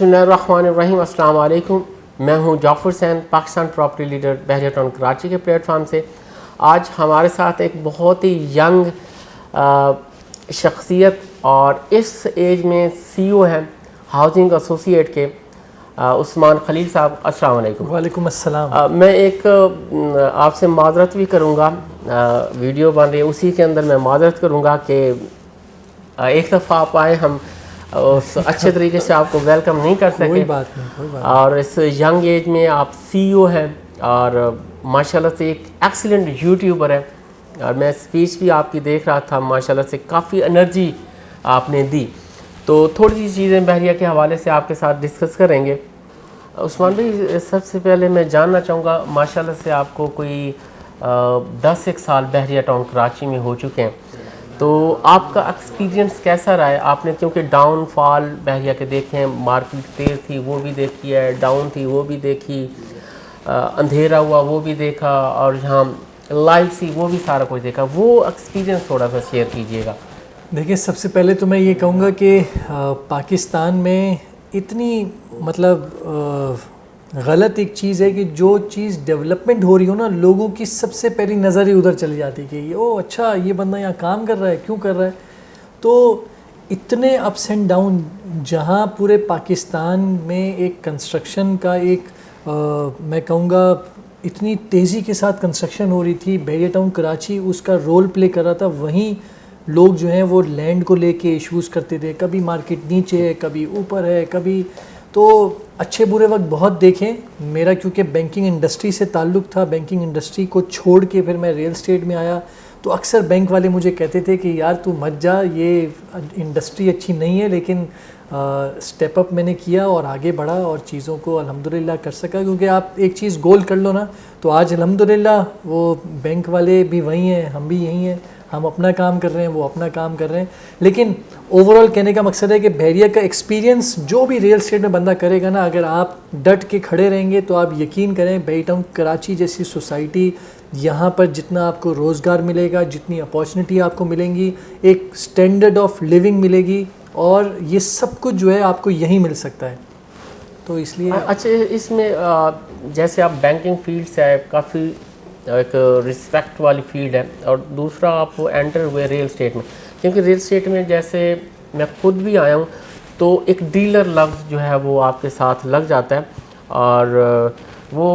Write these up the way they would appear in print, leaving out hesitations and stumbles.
बिस्मिल्लाहिर्रहमानिर्रहीम, अस्सलाम वालेकुम। मैं हूं Jafar Sain, Pakistan property leader Bahria town Karachi के प्लेटफॉर्म से। आज हमारे साथ एक बहुत ही यंग शख्सियत और इस एज में CEO हैं हाउसिंग एसोसिएट के, उस्मान खलील साहब। अस्सलाम वालेकुम। वालेकुम अस्सलाम। मैं एक आपसे माजरत भी करूँगा, वीडियो बन रही है उसी के अंदर मैं माजरत करूँगा कि एक दफ़ा आप आए, हम उस अच्छे तरीके से आपको वेलकम नहीं कर सके। कोई बात नहीं। और इस यंग एज में आप CEO हैं और माशाल्लाह से एक एक्सीलेंट यूट्यूबर है। और मैं स्पीच भी आपकी देख रहा था, माशाल्लाह से काफ़ी एनर्जी आपने दी। तो थोड़ी सी चीज़ें बहरिया के हवाले से आपके साथ डिस्कस करेंगे। उस्मान भाई, सबसे पहले मैं जानना चाहूँगा, माशाल्लाह से आपको कोई 10 साल बहरिया टाउन कराची में हो चुके हैं, तो आपका एक्सपीरियंस कैसा रहा है? आपने क्योंकि डाउनफॉल बहरिया के देखे हैं, मार्केट तेज़ थी वो भी देखी है, डाउन थी वो भी देखी, अंधेरा हुआ वो भी देखा, और जहाँ लाइट थी वो भी सारा कुछ देखा। वो एक्सपीरियंस थोड़ा सा शेयर कीजिएगा। देखिए, सबसे पहले तो मैं ये कहूँगा कि पाकिस्तान में इतनी गलत एक चीज़ है कि जो चीज़ डेवलपमेंट हो रही हो ना, लोगों की सबसे पहली नज़र ही उधर चली जाती है कि ये अच्छा, ये बंदा यहाँ काम कर रहा है, क्यों कर रहा है। तो इतने अप्स एंड डाउन, जहाँ पूरे पाकिस्तान में एक कंस्ट्रक्शन का एक मैं कहूँगा इतनी तेज़ी के साथ कंस्ट्रक्शन हो रही थी, बहरिया टाउन कराची उसका रोल प्ले कर रहा था। वहीं लोग जो हैं वो लैंड को लेके इश्यूज़ करते थे, कभी मार्केट नीचे है, कभी ऊपर है, कभी तो अच्छे बुरे वक्त बहुत देखें। मेरा क्योंकि बैंकिंग इंडस्ट्री से ताल्लुक़ था, बैंकिंग इंडस्ट्री को छोड़ के फिर मैं रियल एस्टेट में आया, तो अक्सर बैंक वाले मुझे कहते थे कि यार तू मत जा, ये इंडस्ट्री अच्छी नहीं है। लेकिन स्टेप अप मैंने किया और आगे बढ़ा और चीज़ों को अल्हम्दुलिल्लाह कर सका। क्योंकि आप एक चीज़ गोल कर लो ना, तो आज अल्हम्दुलिल्लाह वो बैंक वाले भी वही हैं, हम भी यही हैं, हम अपना काम कर रहे हैं, वो अपना काम कर रहे हैं। लेकिन ओवरऑल कहने का मकसद है कि बहरिया का एक्सपीरियंस जो भी रियल एस्टेट में बंदा करेगा ना, अगर आप डट के खड़े रहेंगे तो आप यकीन करें, बहरिया टाउन कराची जैसी सोसाइटी, यहाँ पर जितना आपको रोज़गार मिलेगा, जितनी अपॉर्चुनिटी आपको मिलेंगी, एक स्टैंडर्ड ऑफ लिविंग मिलेगी, और ये सब कुछ जो है आपको यहीं मिल सकता है। तो इसलिए अच्छा, इसमें जैसे आप बैंकिंग फील्ड से आए, काफ़ी एक रिस्पेक्ट वाली फील्ड है, और दूसरा आप एंटर हुए रियल एस्टेट में। क्योंकि रियल एस्टेट में जैसे मैं खुद भी आया हूँ, तो एक डीलर लफ्ज़ जो है वो आपके साथ लग जाता है, और वो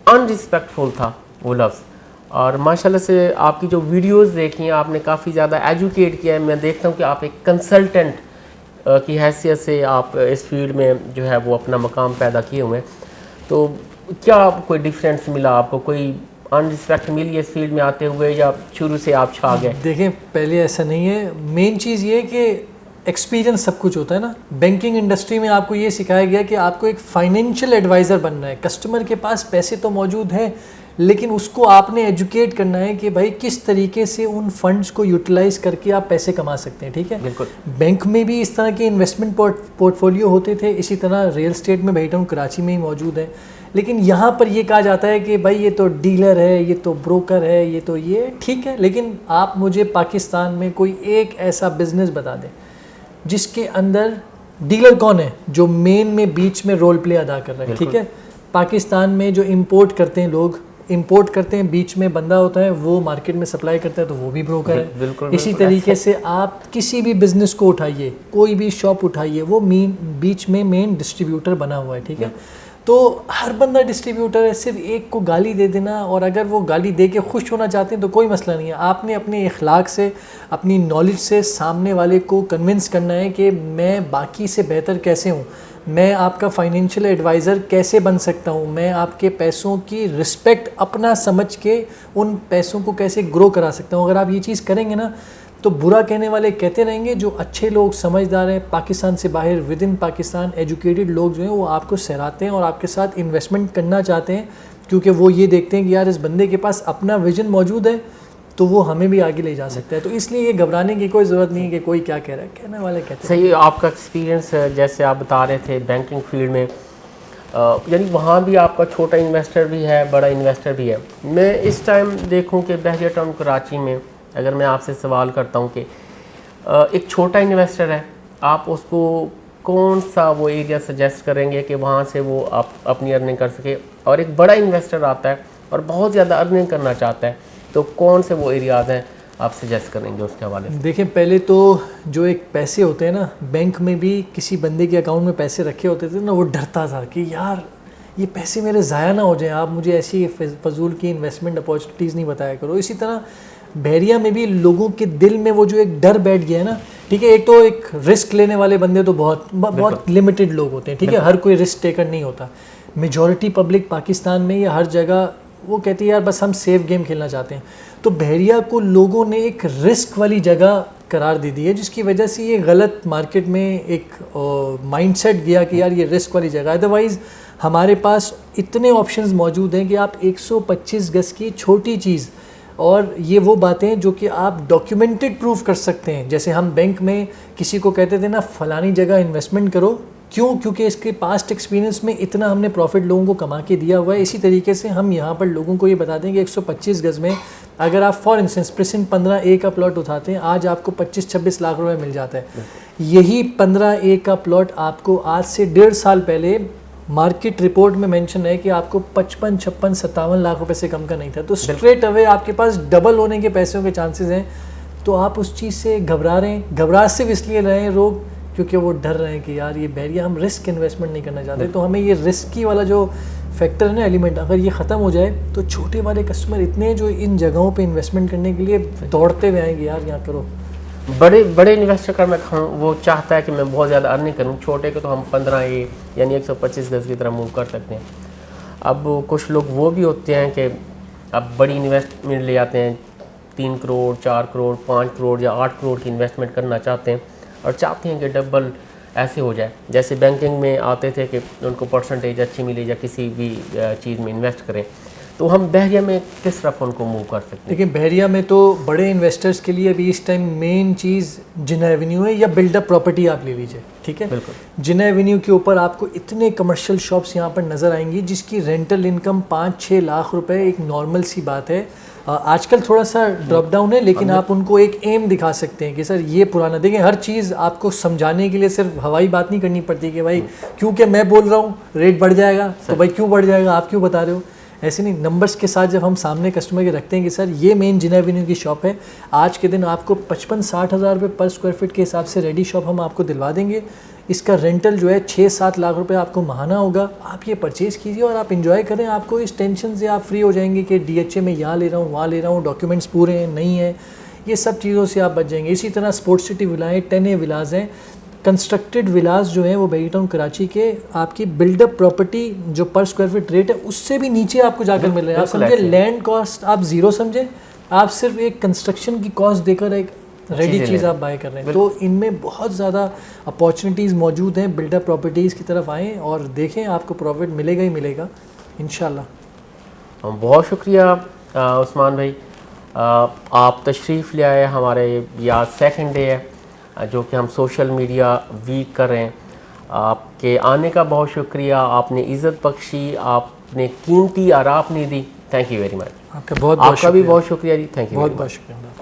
अनरिस्पेक्टफुल था वो लफ्ज़। और माशाल्लाह से आपकी जो वीडियोस देखी हैं, आपने काफ़ी ज़्यादा एजुकेट किया है। मैं देखता हूँ कि आप एक कंसल्टेंट की हैसियत से आप इस फील्ड में जो है वो अपना मकाम पैदा किए हुए हैं। तो क्या कोई डिफरेंस मिला आपको, कोई अनरिस्पेक्ट मिली इस फील्ड में आते हुए, या शुरू से आप छा गए? देखें, पहले ऐसा नहीं है। मेन चीज़ ये है कि एक्सपीरियंस सब कुछ होता है ना। बैंकिंग इंडस्ट्री में आपको ये सिखाया गया कि आपको एक फाइनेंशियल एडवाइज़र बनना है। कस्टमर के पास पैसे तो मौजूद हैं, लेकिन उसको आपने एजुकेट करना है कि भाई किस तरीके से उन फंड्स को यूटिलाइज़ करके आप पैसे कमा सकते हैं। ठीक है, बिल्कुल। बैंक में भी इस तरह के इन्वेस्टमेंट पोर्टफोलियो होते थे, इसी तरह रियल एस्टेट में बहरिया टाउन कराची में ही मौजूद है। लेकिन यहाँ पर ये कहा जाता है कि भाई ये तो डीलर है, ये तो ब्रोकर है, ये तो ये ठीक है। लेकिन आप मुझे पाकिस्तान में कोई एक ऐसा बिजनेस बता दें जिसके अंदर डीलर कौन है, जो मेन में बीच में रोल प्ले अदा कर रहा है। ठीक है, पाकिस्तान में जो इंपोर्ट करते हैं लोग, इंपोर्ट करते हैं, बीच में बंदा होता है, वो मार्केट में सप्लाई करता है, तो वो भी ब्रोकर है। बिल्कुल। इसी तरीके से आप किसी भी बिजनेस को उठाइए, कोई भी शॉप उठाइए, वो बीच में मेन डिस्ट्रीब्यूटर बना हुआ है। ठीक है, तो हर बंदा डिस्ट्रीब्यूटर है। सिर्फ एक को गाली दे देना, और अगर वो गाली दे के खुश होना चाहते हैं तो कोई मसला नहीं है। आपने अपने इखलाक से, अपनी नॉलेज से सामने वाले को कन्विंस करना है कि मैं बाकी से बेहतर कैसे हूँ, मैं आपका फाइनेंशियल एडवाइज़र कैसे बन सकता हूँ, मैं आपके पैसों की रिस्पेक्ट अपना समझ के उन पैसों को कैसे ग्रो करा सकता हूँ। अगर आप ये चीज़ करेंगे ना, तो बुरा कहने वाले कहते रहेंगे, जो अच्छे लोग समझदार हैं, पाकिस्तान से बाहर, विद इन पाकिस्तान एजुकेटेड लोग जो हैं, वो आपको सराहते हैं और आपके साथ इन्वेस्टमेंट करना चाहते हैं, क्योंकि वो ये देखते हैं कि यार इस बंदे के पास अपना विजन मौजूद है, तो वो हमें भी आगे ले जा सकता है। तो इसलिए ये घबराने की कोई ज़रूरत नहीं है कि कोई क्या कह रहा है, कहने वाले कहते हैं। सही, आपका एक्सपीरियंस जैसे आप बता रहे थे बैंकिंग फील्ड में, यानी वहाँ भी आपका छोटा इन्वेस्टर भी है, बड़ा इन्वेस्टर भी है। मैं इस टाइम देखूँ कि बहरिया टाउन कराची में अगर मैं आपसे सवाल करता हूँ कि एक छोटा इन्वेस्टर है, आप उसको कौन सा वो एरिया सजेस्ट करेंगे कि वहाँ से वो आप अपनी अर्निंग कर सके, और एक बड़ा इन्वेस्टर आता है और बहुत ज़्यादा अर्निंग करना चाहता है, तो कौन से वो एरियाज़ हैं आप सजेस्ट करेंगे उसके हवाले से? देखिए, पहले तो जो एक पैसे होते हैं ना, बैंक में भी किसी बंदे के अकाउंट में पैसे रखे होते थे ना, वो डरता था कि यार ये पैसे मेरे ज़ाया ना हो जाए, आप मुझे ऐसी फजूल की इन्वेस्टमेंट अपॉर्चुनिटीज़ नहीं बताया करो। इसी तरह बहरिया में भी लोगों के दिल में वो जो एक डर बैठ गया है ना, ठीक है, एक तो एक रिस्क लेने वाले बंदे तो बहुत लिमिटेड लोग होते हैं, ठीक है, हर कोई रिस्क टेकर नहीं होता। मेजॉरिटी पब्लिक पाकिस्तान में या हर जगह वो कहती है यार बस हम सेफ गेम खेलना चाहते हैं। तो बहरिया को लोगों ने एक रिस्क वाली जगह करार दे दी है, जिसकी वजह से ये गलत मार्केट में एक माइंडसेट गया कि यार ये रिस्क वाली जगह है। अदरवाइज़ हमारे पास इतने ऑप्शंस मौजूद हैं कि आप 125 गज की छोटी चीज़, और ये वो बातें जो कि आप डॉक्यूमेंटेड प्रूफ कर सकते हैं। जैसे हम बैंक में किसी को कहते थे ना फलानी जगह इन्वेस्टमेंट करो, क्यों? क्योंकि इसके पास्ट एक्सपीरियंस में इतना हमने प्रॉफिट लोगों को कमा के दिया हुआ है। इसी तरीके से हम यहाँ पर लोगों को ये बता दें कि 125 गज में अगर आप फॉर इंस्टेंस प्रेजेंट 15A का प्लॉट उठाते हैं, आज आपको 25-26 लाख रुपए मिल जाता है। यही 15A का प्लॉट आपको आज से 1.5 साल पहले मार्केट रिपोर्ट में मेंशन है कि आपको 55, 56, 57 लाख रुपए से कम का नहीं था। तो स्ट्रेट अवे आपके पास डबल होने के पैसों के चांसेस हैं। तो आप उस चीज़ से घबरा रहे हैं, घबराहट से इसलिए रहे हैं लोग क्योंकि वो डर रहे हैं कि यार ये बहरिया हम रिस्क इन्वेस्टमेंट नहीं करना चाहते। तो हमें ये रिस्की वाला जो फैक्टर है ना, एलिमेंट, अगर ये ख़त्म हो जाए तो छोटे वाले कस्टमर इतने जो इन जगहों पे इन्वेस्टमेंट करने के लिए दौड़ते हुए आएंगे, यार यहाँ करो। बड़े इन्वेस्टर का मैं कहूँ वो चाहता है कि मैं बहुत ज़्यादा अर्निंग करूँ, छोटे को तो हम 15A यानी 125 गज की तरह मूव कर सकते हैं। अब कुछ लोग वो भी होते हैं कि अब बड़ी इन्वेस्टमेंट ले आते हैं, 3 करोड़ 4 करोड़ 5 करोड़ या 8 करोड़ की इन्वेस्टमेंट करना चाहते हैं और चाहते हैं कि डबल ऐसे हो जाए। जैसे बैंकिंग में आते थे कि उनको परसेंटेज अच्छी मिले या किसी भी चीज़ में इन्वेस्ट करें, तो हम बहरिया में किस तरफ उनको मूव कर सकते हैं? देखिए, बहरिया में तो बड़े इन्वेस्टर्स के लिए अभी इस टाइम मेन चीज़ जिन्ना एवेन्यू है या बिल्डअप प्रॉपर्टी आप ले लीजिए, ठीक है। बिल्कुल। जिन्ना एवेन्यू के ऊपर आपको इतने कमर्शियल शॉप्स यहाँ पर नज़र आएंगी जिसकी रेंटल इनकम 5-6 लाख रुपए एक नॉर्मल सी बात है। आजकल थोड़ा सा ड्रॉप डाउन है, लेकिन आप उनको एक एम दिखा सकते हैं कि सर ये पुराना। देखिए, हर चीज़ आपको समझाने के लिए सिर्फ हवाई बात नहीं करनी पड़ती कि भाई क्योंकि मैं बोल रहा हूँ रेट बढ़ जाएगा तो भाई क्यों बढ़ जाएगा, आप क्यों बता रहे हो। ऐसे नहीं, नंबर्स के साथ जब हम सामने कस्टमर के रखते हैं कि सर ये मेन जिन्ना एवेन्यू की शॉप है, आज के दिन आपको 55-60 हज़ार रुपये पर स्क्वायर फीट के हिसाब से रेडी शॉप हम आपको दिलवा देंगे। इसका रेंटल जो है 6-7 लाख रुपए आपको महाना होगा। आप ये परचेज़ कीजिए और आप इंजॉय करें। आपको इस टेंशन से आप फ्री हो जाएंगे कि DHA में यहाँ ले रहा हूँ, वहाँ ले रहा हूँ, डॉक्यूमेंट्स पूरे हैं नहीं है, ये सब चीज़ों से आप बच जाएंगे। इसी तरह स्पोर्ट्स सिटी विलाएँ 10A विलाज हैं, कंस्ट्रक्टेड विलास जो है वो बहरी टाउन कराची के आपकी बिल्डअप प्रॉपर्टी जो पर स्क्वायर फीट रेट है उससे भी नीचे आपको जाकर मिल रहे हैं। आप समझे, लैंड कॉस्ट आप ज़ीरो समझे, आप सिर्फ एक कंस्ट्रक्शन की कॉस्ट देकर एक रेडी चीज़ आप बाय कर रहे हैं। तो इनमें बहुत ज़्यादा अपॉर्चुनिटीज़ मौजूद हैं। बिल्डअप प्रॉपर्टीज़ की तरफ आएँ और देखें, आपको प्रॉफिट मिलेगा ही मिलेगा इंशाल्लाह। बहुत शुक्रिया उस्मान भाई, आप तशरीफ़ ले आए हमारे, या सेकंड डे है जो कि हम सोशल मीडिया वीक कर रहे हैं। आपके आने का बहुत शुक्रिया, आपने इज़्ज़त बख्शी, आपने कीमती आरा अपनी दी। Thank you very much. आपका भी बहुत शुक्रिया जी। थैंक यू, बहुत शुक्रिया।